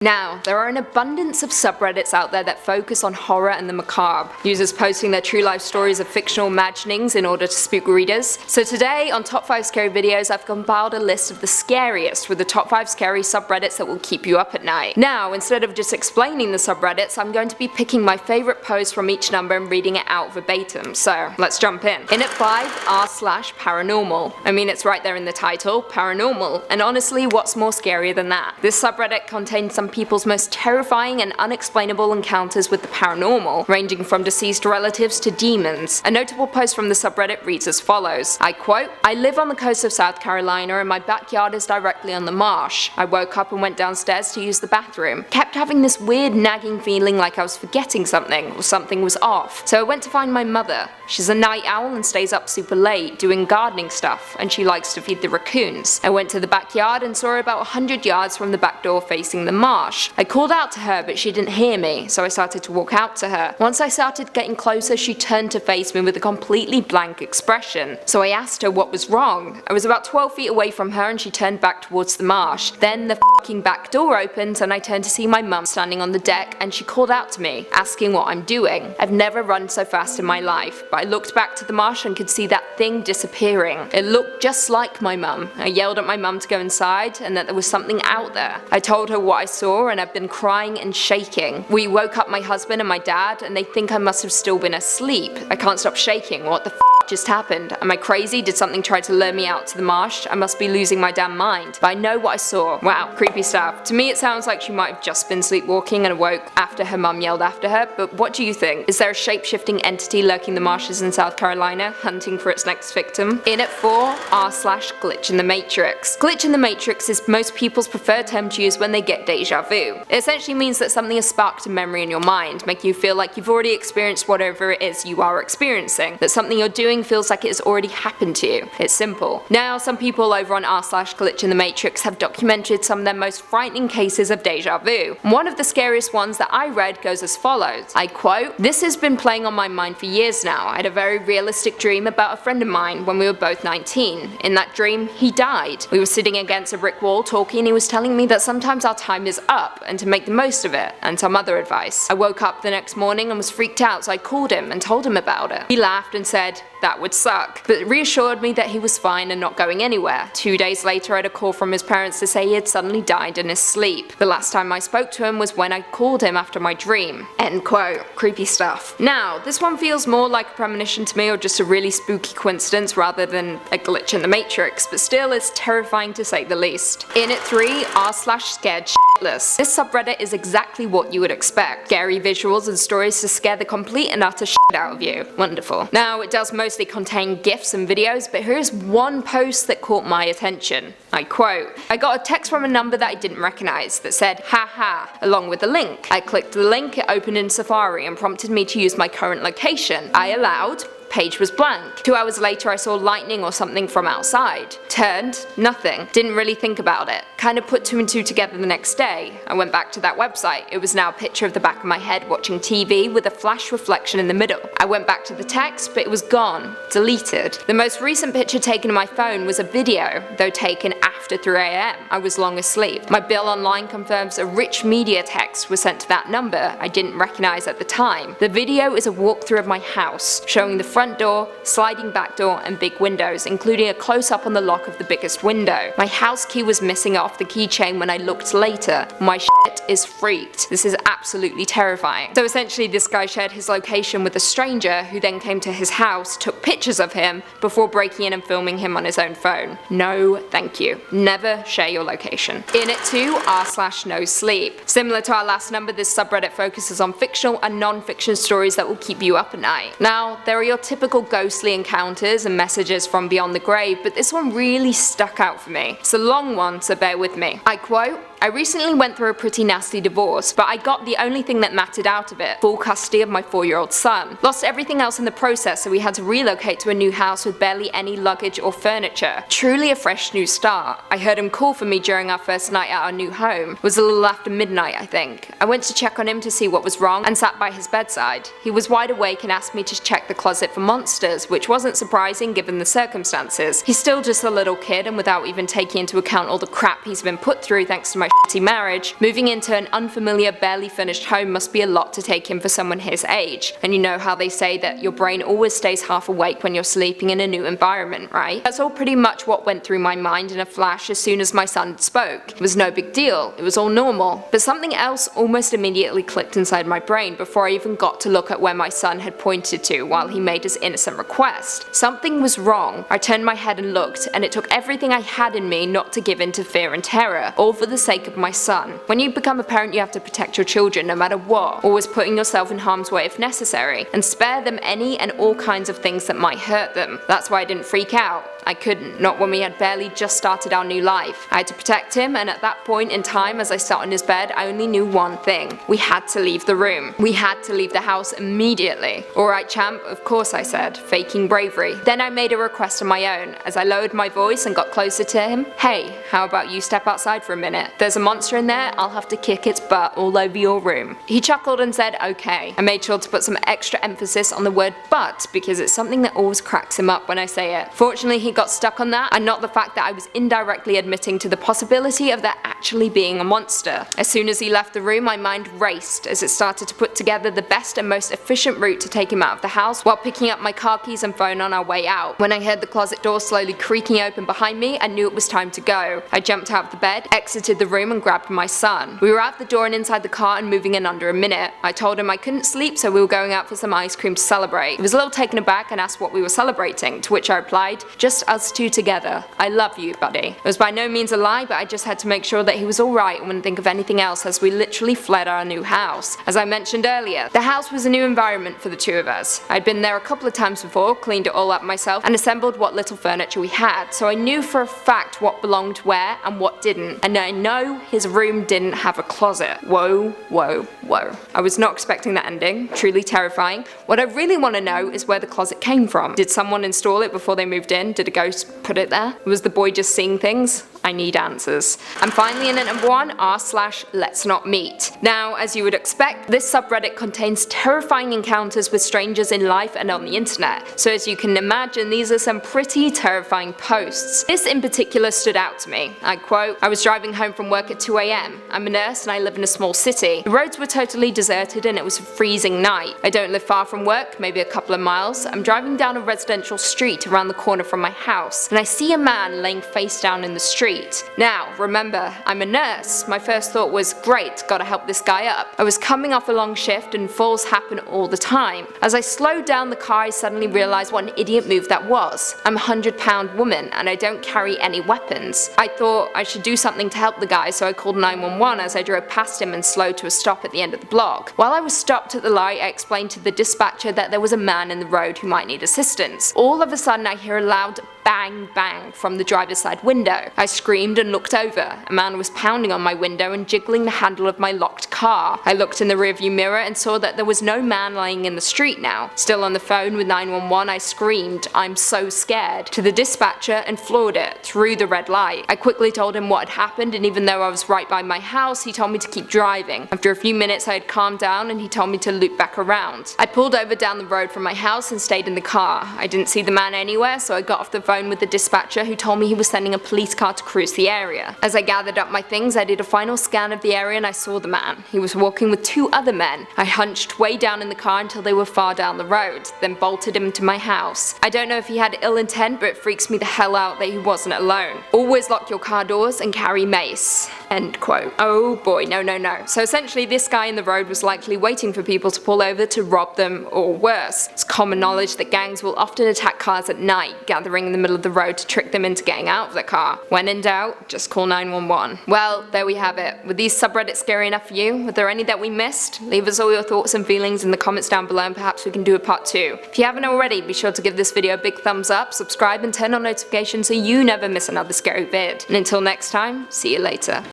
Now, there are an abundance of subreddits out there that focus on horror and the macabre, users posting their true life stories of fictional imaginings in order to spook readers. So today, on Top 5 Scary Videos, I've compiled a list of the scariest with the top 5 scary subreddits that will keep you up at night. Now, instead of just explaining the subreddits, I'm going to be picking my favourite post from each number and reading it out verbatim, so let's jump in. In at 5, r/paranormal. I mean, it's right there in the title, paranormal, and honestly, what's more scarier than that? This subreddit contains some people's most terrifying and unexplainable encounters with the paranormal, ranging from deceased relatives to demons. A notable post from the subreddit reads as follows, I quote, "I live on the coast of South Carolina and my backyard is directly on the marsh. I woke up and went downstairs to use the bathroom. Kept having this weird nagging feeling like I was forgetting something or something was off. So I went to find my mother. She's a night owl and stays up super late doing gardening stuff, and she likes to feed the raccoons. I went to the backyard and saw her about 100 yards from the back door facing the marsh. I called out to her but she didn't hear me, so I started to walk out to her. Once I started getting closer, she turned to face me with a completely blank expression. So I asked her what was wrong. I was about 12 feet away from her and she turned back towards the marsh. Then the fucking back door opened and I turned to see my mum standing on the deck and she called out to me, asking what I'm doing. I've never run so fast in my life, but I looked back to the marsh and could see that thing disappearing. It looked just like my mum. I yelled at my mum to go inside and that there was something out there. I told her what I saw and I've been crying and shaking. We woke up my husband and my dad and they think I must have still been asleep. I can't stop shaking. What the f just happened? Am I crazy? Did something try to lure me out to the marsh? I must be losing my damn mind. But I know what I saw. Wow, creepy stuff. To me it sounds like she might have just been sleepwalking and awoke after her mum yelled after her, but what do you think? Is there a shape-shifting entity lurking the marshes in South Carolina, hunting for its next victim? In at 4, r/glitch in the matrix. Glitch in the matrix is most people's preferred term to use when they get deja vu. It essentially means that something has sparked a memory in your mind, making you feel like you've already experienced whatever it is you are experiencing, that something you're doing feels like it has already happened to you. It's simple. Now, some people over on r/glitch in the matrix have documented some of their most frightening cases of deja vu. One of the scariest ones that I read goes as follows, I quote, "This has been playing on my mind for years now. I had a very realistic dream about a friend of mine when we were both 19. In that dream, he died. We were sitting against a brick wall talking and he was telling me that sometimes our time is up and to make the most of it, and some other advice. I woke up the next morning and was freaked out, so I called him and told him about it. He laughed and said, that would suck, but reassured me that he was fine and not going anywhere. 2 days later I had a call from his parents to say he had suddenly died in his sleep. The last time I spoke to him was when I called him after my dream." End quote. Creepy stuff. Now, this one feels more like a premonition to me or just a really spooky coincidence rather than a glitch in the matrix, but still it's terrifying to say the least. In at 3, r/scared SHTLESS. This subreddit is exactly what you would expect. Scary visuals and stories to scare the complete and utter shit out of you. Wonderful. Now, it does mostly contain GIFs and videos, but here's one post that caught my attention. I quote, "I got a text from a number that I didn't recognize that said, haha, along with a link. I clicked the link, it opened in Safari and prompted me to use my current location. I allowed. Page was blank. 2 hours later I saw lightning or something from outside. Turned, nothing. Didn't really think about it. Kinda put 2 and 2 together the next day. I went back to that website. It was now a picture of the back of my head watching TV with a flash reflection in the middle. I went back to the text, but it was gone. Deleted. The most recent picture taken on my phone was a video, though taken after 3 AM. I was long asleep. My bill online confirms a rich media text was sent to that number I didn't recognize at the time. The video is a walkthrough of my house, showing the front door, sliding back door and big windows, including a close-up on the lock of the biggest window. My house key was missing off the keychain when I looked later. My shit is freaked. This is absolutely terrifying." So essentially this guy shared his location with a stranger who then came to his house, took pictures of him before breaking in and filming him on his own phone. No thank you. Never share your location. In at 2, r/no sleep. Similar to our last number, this subreddit focuses on fictional and non-fiction stories that will keep you up at night. Now, there are your typical ghostly encounters and messages from beyond the grave, but this one really stuck out for me. It's a long one, so bear with me. I quote, "I recently went through a pretty nasty divorce, but I got the only thing that mattered out of it, full custody of my 4-year-old son. Lost everything else in the process, so we had to relocate to a new house with barely any luggage or furniture. Truly a fresh new start. I heard him call for me during our first night at our new home. It was a little after midnight, I think. I went to check on him to see what was wrong and sat by his bedside. He was wide awake and asked me to check the closet for monsters, which wasn't surprising given the circumstances. He's still just a little kid, and without even taking into account all the crap he's been put through thanks to my my shitty marriage, moving into an unfamiliar, barely finished home must be a lot to take in for someone his age. And you know how they say that your brain always stays half awake when you're sleeping in a new environment, right? That's all pretty much what went through my mind in a flash as soon as my son spoke. It was no big deal, it was all normal. But something else almost immediately clicked inside my brain before I even got to look at where my son had pointed to while he made his innocent request. Something was wrong. I turned my head and looked, and it took everything I had in me not to give in to fear and terror, all for the sake of my son. When you become a parent, you have to protect your children no matter what, always putting yourself in harm's way if necessary, and spare them any and all kinds of things that might hurt them. That's why I didn't freak out. I couldn't, not when we had barely just started our new life. I had to protect him, and at that point in time, as I sat on his bed, I only knew one thing. We had to leave the room. We had to leave the house immediately. Alright champ, of course I said, faking bravery. Then I made a request of my own. As I lowered my voice and got closer to him, hey, how about you step outside for a minute? There's a monster in there, I'll have to kick its butt all over your room. He chuckled and said okay. I made sure to put some extra emphasis on the word but because it's something that always cracks him up when I say it. Fortunately he got stuck on that and not the fact that I was indirectly admitting to the possibility of there actually being a monster. As soon as he left the room, my mind raced as it started to put together the best and most efficient route to take him out of the house while picking up my car keys and phone on our way out. When I heard the closet door slowly creaking open behind me, I knew it was time to go. I jumped out of the bed, exited the room and grabbed my son. We were out the door and inside the car and moving in under a minute. I told him I couldn't sleep, so we were going out for some ice cream to celebrate. He was a little taken aback and asked what we were celebrating, to which I replied, just us two together. I love you, buddy. It was by no means a lie, but I just had to make sure that he was alright and wouldn't think of anything else as we literally fled our new house. As I mentioned earlier, the house was a new environment for the two of us. I'd been there a couple of times before, cleaned it all up myself, and assembled what little furniture we had, so I knew for a fact what belonged where and what didn't. And I know his room didn't have a closet. Whoa, whoa, whoa. I was not expecting that ending. Truly terrifying. What I really want to know is where the closet came from. Did someone install it before they moved in? Did a ghost put it there? Was the boy just seeing things? I need answers. And finally in at number 1, r/let's not meet. Now, as you would expect, this subreddit contains terrifying encounters with strangers in life and on the internet. So as you can imagine, these are some pretty terrifying posts. This in particular stood out to me. I quote, I was driving home from work at 2 AM. I'm a nurse and I live in a small city. The roads were totally deserted and it was a freezing night. I don't live far from work, maybe a couple of miles. I'm driving down a residential street around the corner from my house, and I see a man laying face down in the street. Now, remember, I'm a nurse. My first thought was, great, gotta help this guy up. I was coming off a long shift and falls happen all the time. As I slowed down the car, I suddenly realized what an idiot move that was. I'm a 100-pound woman and I don't carry any weapons. I thought I should do something to help the guy, so I called 911 as I drove past him and slowed to a stop at the end of the block. While I was stopped at the light, I explained to the dispatcher that there was a man in the road who might need assistance. All of a sudden I hear a loud bang bang from the driver's side window. I screamed and looked over. A man was pounding on my window and jiggling the handle of my locked car. I looked in the rearview mirror and saw that there was no man lying in the street now. Still on the phone with 911, I screamed, I'm so scared, to the dispatcher and floored it through the red light. I quickly told him what had happened, and even though I was right by my house, he told me to keep driving. After a few minutes I had calmed down and he told me to loop back around. I pulled over down the road from my house and stayed in the car. I didn't see the man anywhere, so I got off the phone with the dispatcher who told me he was sending a police car to cruise the area. As I gathered up my things, I did a final scan of the area and I saw the man. He was walking with 2 other men. I hunched way down in the car until they were far down the road, then bolted him to my house. I don't know if he had ill intent, but it freaks me the hell out that he wasn't alone. Always lock your car doors and carry mace. End quote. Oh boy, no. So essentially this guy in the road was likely waiting for people to pull over to rob them or worse. It's common knowledge that gangs will often attack cars at night, gathering in the middle of the road to trick them into getting out of the car. When in doubt, just call 911. Well, there we have it. Were these subreddits scary enough for you? Were there any that we missed? Leave us all your thoughts and feelings in the comments down below and perhaps we can do a part 2. If you haven't already, be sure to give this video a big thumbs up, subscribe and turn on notifications so you never miss another scary vid. And until next time, see you later.